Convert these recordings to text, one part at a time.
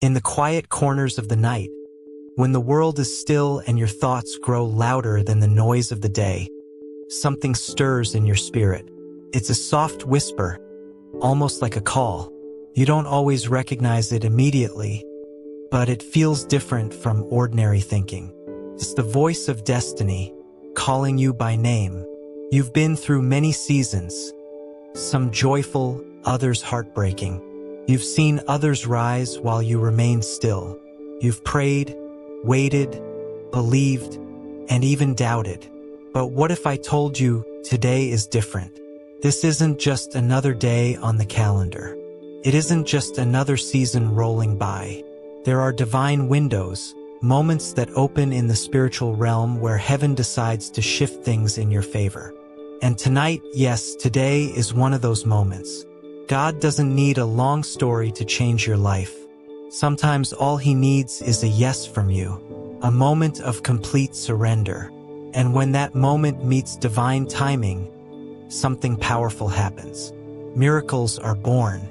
In the quiet corners of the night, when the world is still and your thoughts grow louder than the noise of the day, something stirs in your spirit. It's a soft whisper, almost like a call. You don't always recognize it immediately, but it feels different from ordinary thinking. It's the voice of destiny, calling you by name. You've been through many seasons, some joyful, others heartbreaking. You've seen others rise while you remained still. You've prayed, waited, believed, and even doubted. But what if I told you today is different? This isn't just another day on the calendar. It isn't just another season rolling by. There are divine windows, moments that open in the spiritual realm where heaven decides to shift things in your favor. And tonight, yes, today is one of those moments. God doesn't need a long story to change your life. Sometimes all he needs is a yes from you, a moment of complete surrender. And when that moment meets divine timing, something powerful happens. Miracles are born,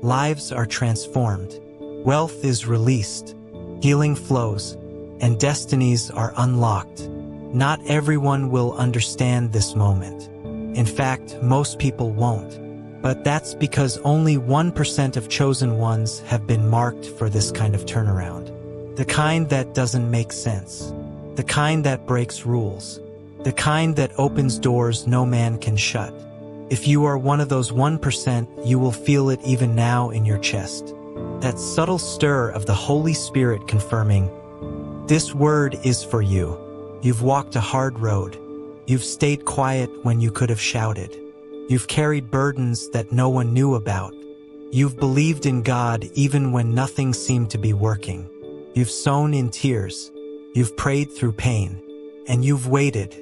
lives are transformed, wealth is released, healing flows, and destinies are unlocked. Not everyone will understand this moment. In fact, most people won't. But that's because only 1% of chosen ones have been marked for this kind of turnaround. The kind that doesn't make sense. The kind that breaks rules. The kind that opens doors no man can shut. If you are one of those 1%, you will feel it even now in your chest. That subtle stir of the Holy Spirit confirming, this word is for you. You've walked a hard road. You've stayed quiet when you could have shouted. You've carried burdens that no one knew about. You've believed in God even when nothing seemed to be working. You've sown in tears. You've prayed through pain. And you've waited.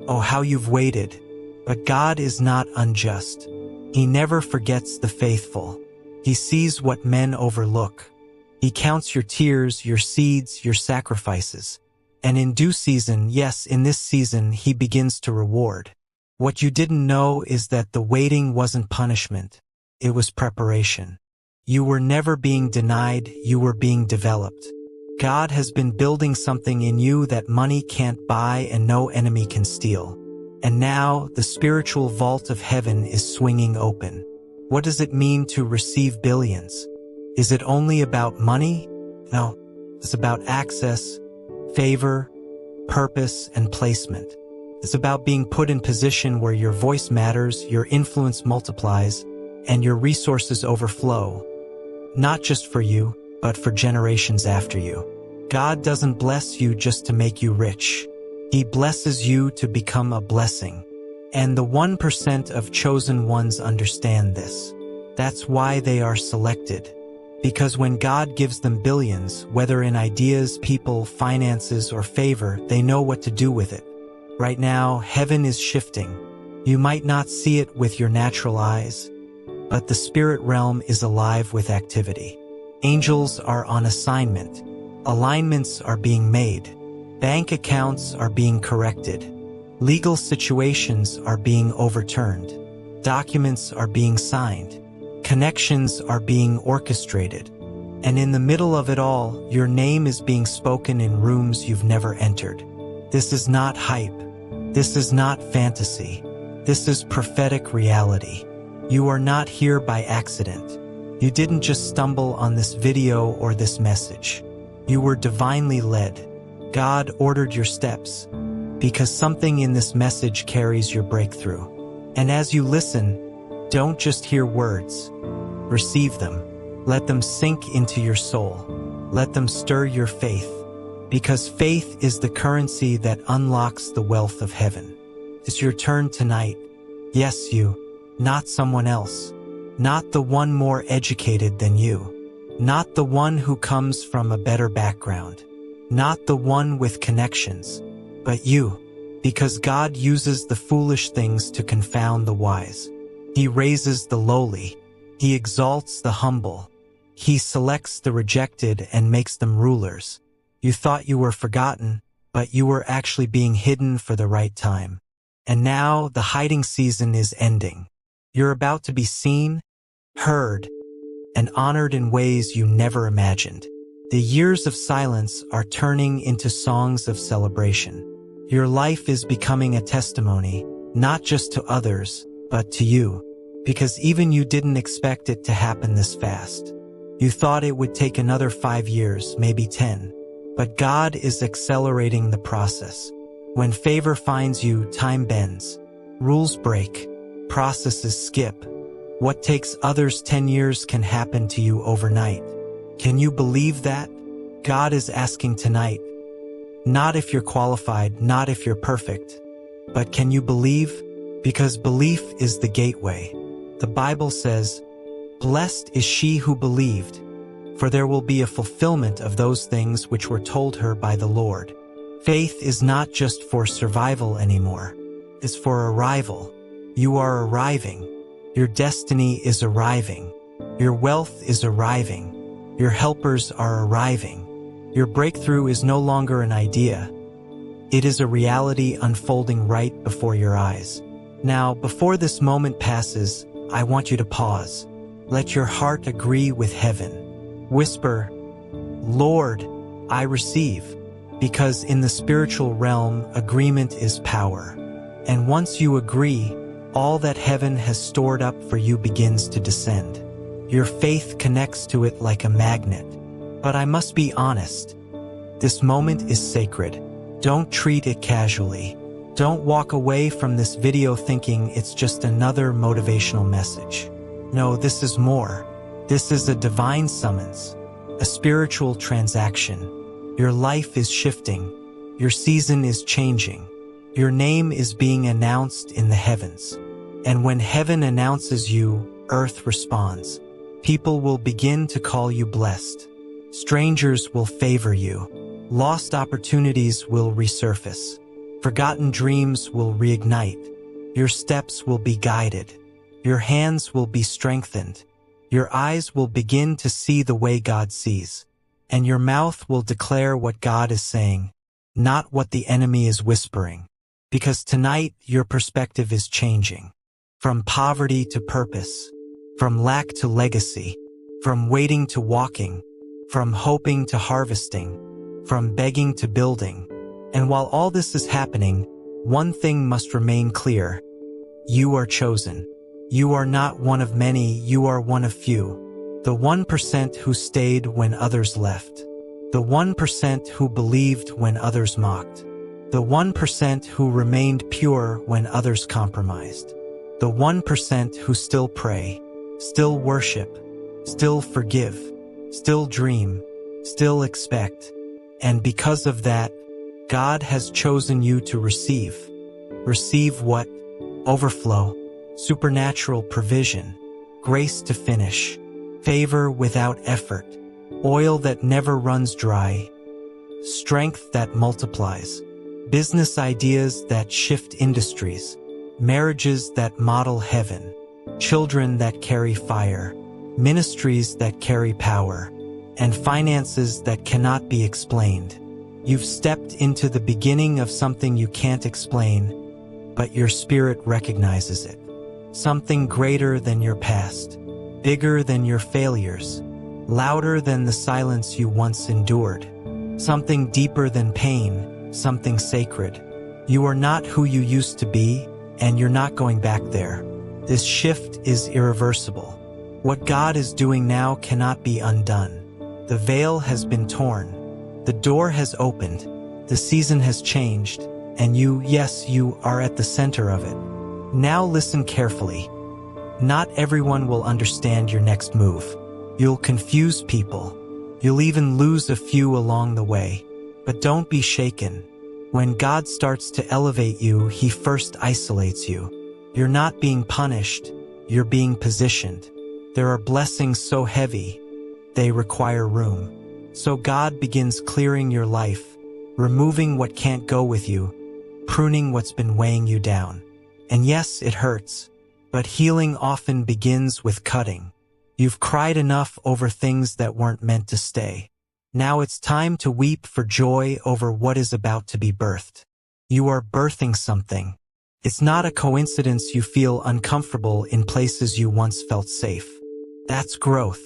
Oh, how you've waited. But God is not unjust. He never forgets the faithful. He sees what men overlook. He counts your tears, your seeds, your sacrifices. And in due season, yes, in this season, he begins to reward. What you didn't know is that the waiting wasn't punishment. It was preparation. You were never being denied, you were being developed. God has been building something in you that money can't buy and no enemy can steal. And now, the spiritual vault of heaven is swinging open. What does it mean to receive billions? Is it only about money? No, it's about access, favor, purpose, and placement. It's about being put in position where your voice matters, your influence multiplies, and your resources overflow. Not just for you, but for generations after you. God doesn't bless you just to make you rich. He blesses you to become a blessing. And the 1% of chosen ones understand this. That's why they are selected. Because when God gives them billions, whether in ideas, people, finances, or favor, they know what to do with it. Right now, heaven is shifting. You might not see it with your natural eyes, but the spirit realm is alive with activity. Angels are on assignment. Alignments are being made. Bank accounts are being corrected. Legal situations are being overturned. Documents are being signed. Connections are being orchestrated. And in the middle of it all, your name is being spoken in rooms you've never entered. This is not hype. This is not fantasy. This is prophetic reality. You are not here by accident. You didn't just stumble on this video or this message. You were divinely led. God ordered your steps, because something in this message carries your breakthrough. And as you listen, don't just hear words. Receive them. Let them sink into your soul. Let them stir your faith. Because faith is the currency that unlocks the wealth of heaven. It's your turn tonight. Yes, you, not someone else. Not the one more educated than you. Not the one who comes from a better background. Not the one with connections. But you, because God uses the foolish things to confound the wise. He raises the lowly. He exalts the humble. He selects the rejected and makes them rulers. You thought you were forgotten, but you were actually being hidden for the right time. And now the hiding season is ending. You're about to be seen, heard, and honored in ways you never imagined. The years of silence are turning into songs of celebration. Your life is becoming a testimony, not just to others, but to you. Because even you didn't expect it to happen this fast. You thought it would take another 5 years, maybe 10. But God is accelerating the process. When favor finds you, time bends. Rules break. Processes skip. What takes others 10 years can happen to you overnight. Can you believe that? God is asking tonight. Not if you're qualified, not if you're perfect. But can you believe? Because belief is the gateway. The Bible says, "Blessed is she who believed, for there will be a fulfillment of those things which were told her by the Lord." Faith is not just for survival anymore. It's for arrival. You are arriving. Your destiny is arriving. Your wealth is arriving. Your helpers are arriving. Your breakthrough is no longer an idea. It is a reality unfolding right before your eyes. Now, before this moment passes, I want you to pause. Let your heart agree with heaven. Whisper, "Lord, I receive." Because in the spiritual realm, agreement is power. And once you agree, all that heaven has stored up for you begins to descend. Your faith connects to it like a magnet. But I must be honest. This moment is sacred. Don't treat it casually. Don't walk away from this video thinking it's just another motivational message. No, this is more. This is a divine summons, a spiritual transaction. Your life is shifting. Your season is changing. Your name is being announced in the heavens. And when heaven announces you, earth responds. People will begin to call you blessed. Strangers will favor you. Lost opportunities will resurface. Forgotten dreams will reignite. Your steps will be guided. Your hands will be strengthened. Your eyes will begin to see the way God sees. And your mouth will declare what God is saying, not what the enemy is whispering. Because tonight, your perspective is changing. From poverty to purpose. From lack to legacy. From waiting to walking. From hoping to harvesting. From begging to building. And while all this is happening, one thing must remain clear. You are chosen. You are not one of many, you are one of few. The 1% who stayed when others left. The 1% who believed when others mocked. The 1% who remained pure when others compromised. The 1% who still pray, still worship, still forgive, still dream, still expect. And because of that, God has chosen you to receive. Receive what? Overflow, supernatural provision, grace to finish, favor without effort, oil that never runs dry, strength that multiplies, business ideas that shift industries, marriages that model heaven, children that carry fire, ministries that carry power, and finances that cannot be explained. You've stepped into the beginning of something you can't explain, but your spirit recognizes it. Something greater than your past, bigger than your failures, louder than the silence you once endured. Something deeper than pain, something sacred. You are not who you used to be, and you're not going back there. This shift is irreversible. What God is doing now cannot be undone. The veil has been torn. The door has opened. The season has changed. And you, yes, you are at the center of it. Now listen carefully. Not everyone will understand your next move. You'll confuse people. You'll even lose a few along the way. But don't be shaken. When God starts to elevate you, He first isolates you. You're not being punished. You're being positioned. There are blessings so heavy, they require room. So God begins clearing your life, removing what can't go with you, pruning what's been weighing you down. And yes, it hurts, but healing often begins with cutting. You've cried enough over things that weren't meant to stay. Now it's time to weep for joy over what is about to be birthed. You are birthing something. It's not a coincidence you feel uncomfortable in places you once felt safe. That's growth.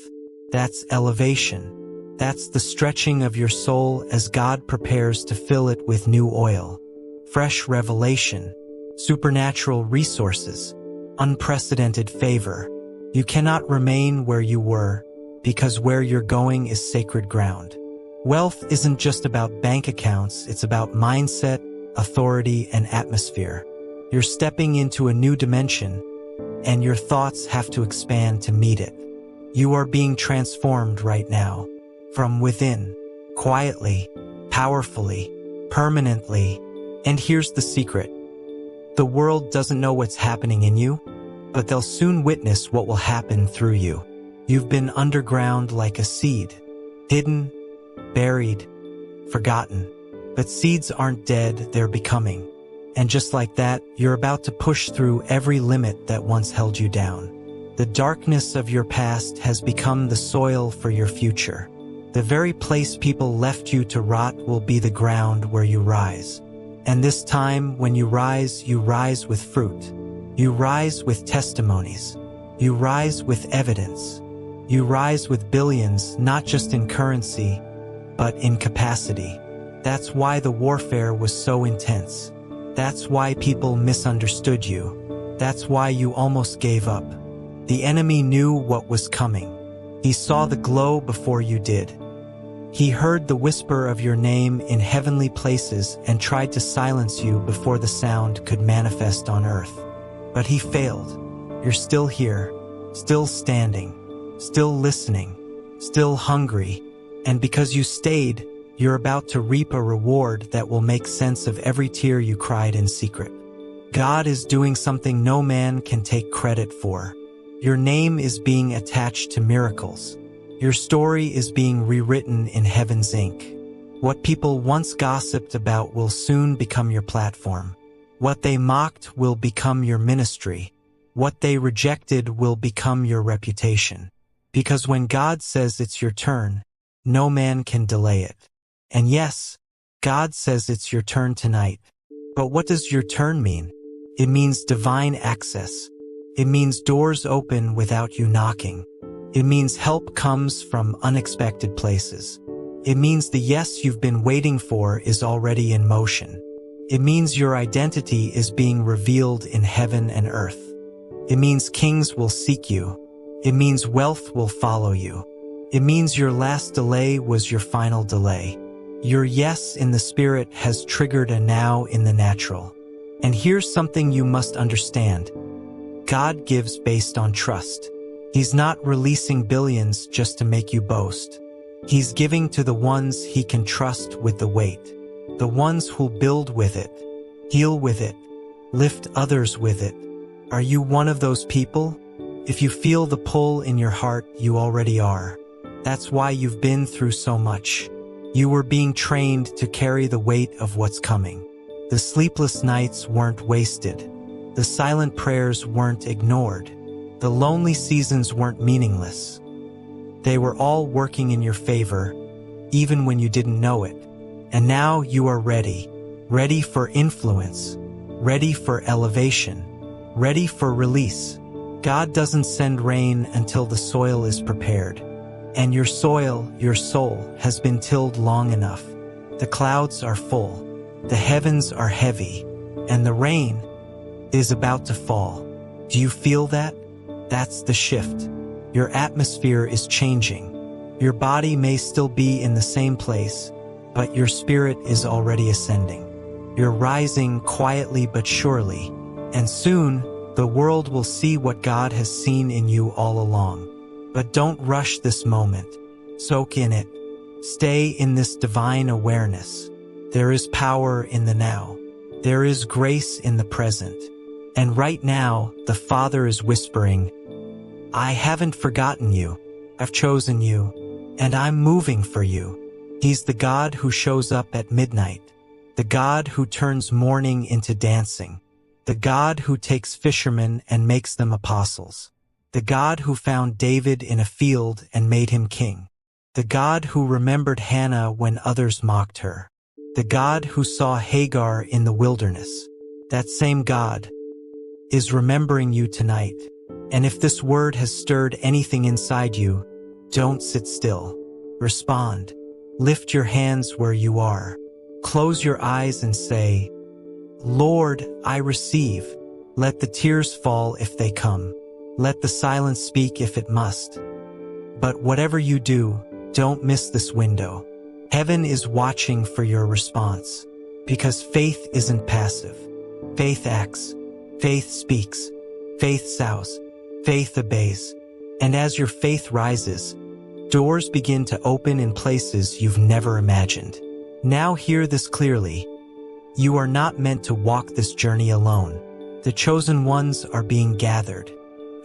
That's elevation. That's the stretching of your soul as God prepares to fill it with new oil, fresh revelation, supernatural resources, unprecedented favor. You cannot remain where you were, because where you're going is sacred ground. Wealth isn't just about bank accounts, it's about mindset, authority, and atmosphere. You're stepping into a new dimension, and your thoughts have to expand to meet it. You are being transformed right now, from within, quietly, powerfully, permanently. And here's the secret. The world doesn't know what's happening in you, but they'll soon witness what will happen through you. You've been underground like a seed, hidden, buried, forgotten. But seeds aren't dead, they're becoming. And just like that, you're about to push through every limit that once held you down. The darkness of your past has become the soil for your future. The very place people left you to rot will be the ground where you rise. And this time, when you rise with fruit. You rise with testimonies. You rise with evidence. You rise with billions, not just in currency, but in capacity. That's why the warfare was so intense. That's why people misunderstood you. That's why you almost gave up. The enemy knew what was coming. He saw the glow before you did. He heard the whisper of your name in heavenly places and tried to silence you before the sound could manifest on earth. But he failed. You're still here, still standing, still listening, still hungry. And because you stayed, you're about to reap a reward that will make sense of every tear you cried in secret. God is doing something no man can take credit for. Your name is being attached to miracles. Your story is being rewritten in heaven's ink. What people once gossiped about will soon become your platform. What they mocked will become your ministry. What they rejected will become your reputation. Because when God says it's your turn, no man can delay it. And yes, God says it's your turn tonight. But what does your turn mean? It means divine access. It means doors open without you knocking. It means help comes from unexpected places. It means the yes you've been waiting for is already in motion. It means your identity is being revealed in heaven and earth. It means kings will seek you. It means wealth will follow you. It means your last delay was your final delay. Your yes in the spirit has triggered a now in the natural. And here's something you must understand. God gives based on trust. He's not releasing billions just to make you boast. He's giving to the ones he can trust with the weight. The ones who'll build with it, heal with it, lift others with it. Are you one of those people? If you feel the pull in your heart, you already are. That's why you've been through so much. You were being trained to carry the weight of what's coming. The sleepless nights weren't wasted. The silent prayers weren't ignored. The lonely seasons weren't meaningless. They were all working in your favor, even when you didn't know it. And now you are ready. Ready for influence. Ready for elevation. Ready for release. God doesn't send rain until the soil is prepared. And your soil, your soul, has been tilled long enough. The clouds are full. The heavens are heavy. And the rain is about to fall. Do you feel that? That's the shift. Your atmosphere is changing. Your body may still be in the same place, but your spirit is already ascending. You're rising quietly but surely, and soon the world will see what God has seen in you all along. But don't rush this moment. Soak in it. Stay in this divine awareness. There is power in the now. There is grace in the present. And right now, the Father is whispering, I haven't forgotten you. I've chosen you, and I'm moving for you. He's the God who shows up at midnight, the God who turns mourning into dancing, the God who takes fishermen and makes them apostles, the God who found David in a field and made him king, the God who remembered Hannah when others mocked her, the God who saw Hagar in the wilderness. That same God is remembering you tonight. And if this word has stirred anything inside you, don't sit still. respond. Lift your hands where you are. Close your eyes and say, Lord, I receive. Let the tears fall if they come. Let the silence speak if it must. But whatever you do, don't miss this window. Heaven is watching for your response. Because faith isn't passive. Faith acts. Faith speaks. Faith sows. Faith obeys. And as your faith rises, doors begin to open in places you've never imagined. Now hear this clearly. You are not meant to walk this journey alone. The chosen ones are being gathered.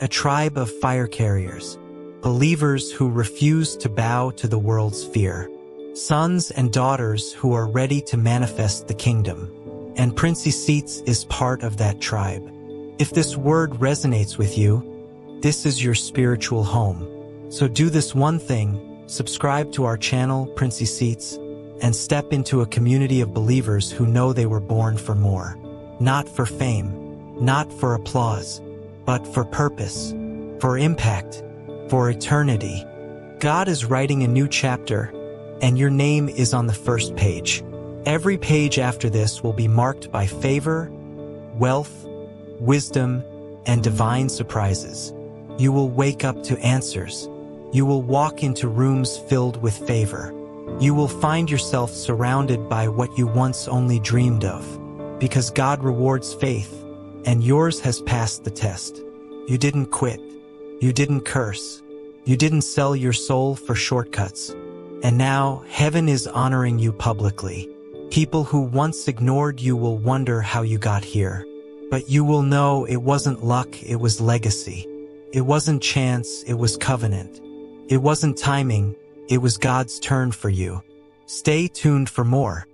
A tribe of fire carriers. Believers who refuse to bow to the world's fear. Sons and daughters who are ready to manifest the kingdom. And Princey Seats is part of that tribe. If this word resonates with you, this is your spiritual home. So do this one thing, subscribe to our channel, Princey Seats, and step into a community of believers who know they were born for more. Not for fame, not for applause, but for purpose, for impact, for eternity. God is writing a new chapter, and your name is on the first page. Every page after this will be marked by favor, wealth, wisdom, and divine surprises. You will wake up to answers. You will walk into rooms filled with favor. You will find yourself surrounded by what you once only dreamed of. Because God rewards faith, and yours has passed the test. You didn't quit. You didn't curse. You didn't sell your soul for shortcuts. And now, heaven is honoring you publicly. People who once ignored you will wonder how you got here. But you will know it wasn't luck, it was legacy. It wasn't chance, it was covenant. It wasn't timing, it was God's turn for you. Stay tuned for more.